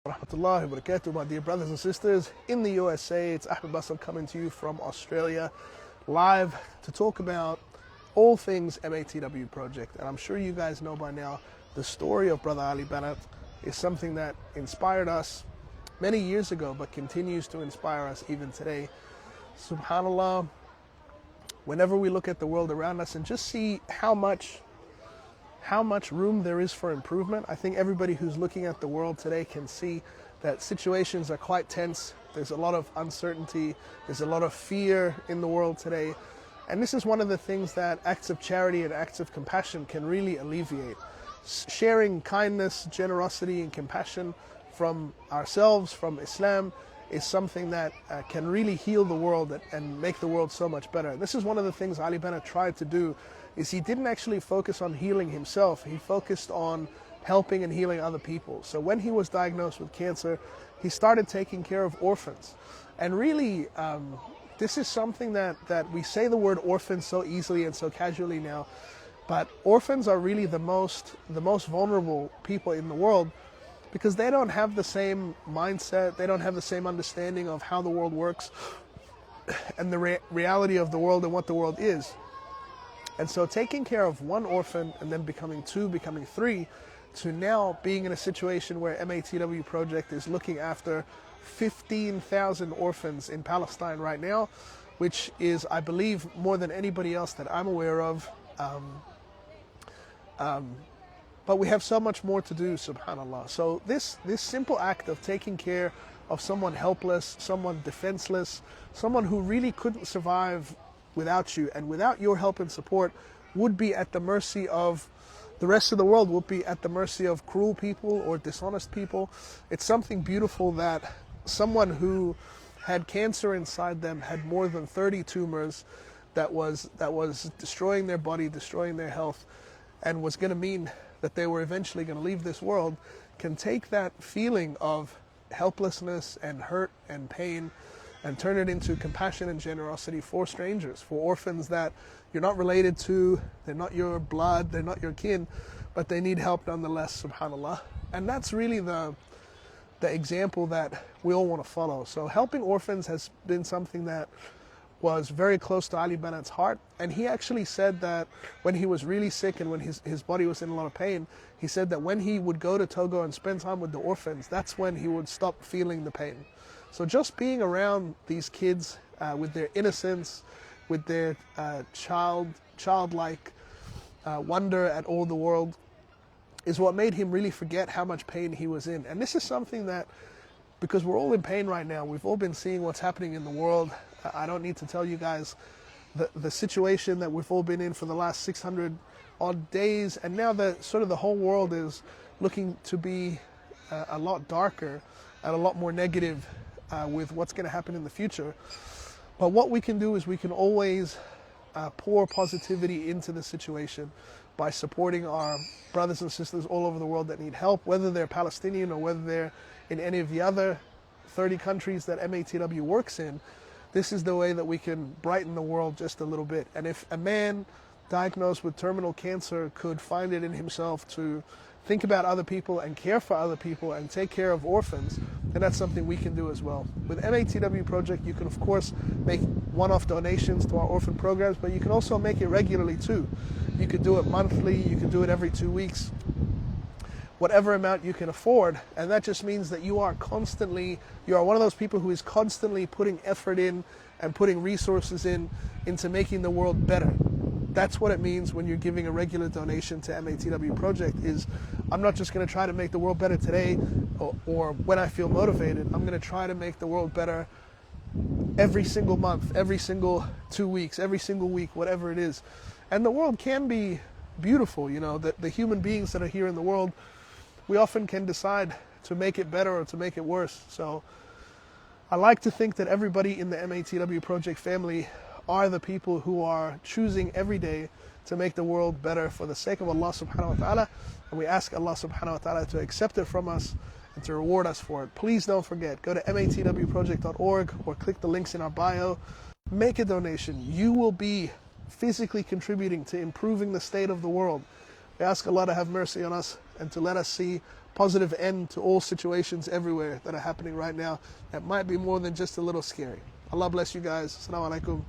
Rahmatullahi wa barakatuh, my dear brothers and sisters in the USA. It's Ahmed Basel coming to you from Australia, live to talk about all things MATW project. And I'm sure you guys know by now, the story of Brother Ali Banat is something that inspired us many years ago, but continues to inspire us even today. Subhanallah, whenever we look at the world around us and just see how much room there is for improvement, I think everybody who's looking at the world today can see that situations are quite tense. There's a lot of uncertainty. There's a lot of fear in the world today. And this is one of the things that acts of charity and acts of compassion can really alleviate. Sharing kindness, generosity, and compassion from ourselves, from Islam, is something that can really heal the world and make the world so much better. This is one of the things Ali Banat tried to do, is he didn't actually focus on healing himself. He focused on helping and healing other people. So when he was diagnosed with cancer, he started taking care of orphans. And really, this is something that we say the word orphan so easily and so casually now, but orphans are really the most vulnerable people in the world, because they don't have the same mindset, they don't have the same understanding of how the world works and the reality of the world and what the world is. And so taking care of one orphan and then becoming two, becoming three, to now being in a situation where MATW Project is looking after 15,000 orphans in Palestine right now, which is, I believe, more than anybody else that I'm aware of. But we have so much more to do, subhanAllah. So this simple act of taking care of someone helpless, someone defenseless, someone who really couldn't survive without you and without your help and support, would be at the mercy of the rest of the world, would be at the mercy of cruel people or dishonest people. It's something beautiful that someone who had cancer inside them, had more than 30 tumors that was destroying their body, destroying their health, and was going to mean that they were eventually going to leave this world, can take that feeling of helplessness and hurt and pain and turn it into compassion and generosity for strangers, for orphans that you're not related to, they're not your blood, they're not your kin, but they need help nonetheless, subhanAllah. And that's really the example that we all want to follow. So helping orphans has been something that was very close to Ali Banat's heart, and he actually said that when he was really sick and when his body was in a lot of pain, he said that when he would go to Togo and spend time with the orphans, that's when he would stop feeling the pain. So just being around these kids with their innocence, with their childlike wonder at all the world, is what made him really forget how much pain he was in. And this is something that, because we're all in pain right now, we've all been seeing what's happening in the world. I don't need to tell you guys the situation that we've all been in for the last 600 odd days, and now the whole world is looking to be a lot darker and a lot more negative with what's going to happen in the future. But what we can do is we can always pour positivity into the situation by supporting our brothers and sisters all over the world that need help, whether they're Palestinian or whether they're in any of the other 30 countries that MATW works in. This is the way that we can brighten the world just a little bit. And if a man diagnosed with terminal cancer could find it in himself to think about other people and care for other people and take care of orphans, then that's something we can do as well. With MATW Project, you can of course make one-off donations to our orphan programs, but you can also make it regularly too. You could do it monthly, you could do it every 2 weeks, whatever amount you can afford. And that just means that you are one of those people who is constantly putting effort in and putting resources into making the world better. That's what it means when you're giving a regular donation to MATW Project. Is I'm not just going to try to make the world better today or when I feel motivated. I'm going to try to make the world better every single month, every single 2 weeks, every single week, whatever it is. And the world can be beautiful, you know, the human beings that are here in the world, we often can decide to make it better or to make it worse. So I like to think that everybody in the MATW Project family are the people who are choosing every day to make the world better for the sake of Allah subhanahu wa ta'ala. And we ask Allah subhanahu wa ta'ala to accept it from us and to reward us for it. Please don't forget, go to matwproject.org or click the links in our bio. Make a donation. You will be physically contributing to improving the state of the world. We ask Allah to have mercy on us and to let us see positive end to all situations everywhere that are happening right now that might be more than just a little scary. Allah bless you guys. Assalamu alaikum.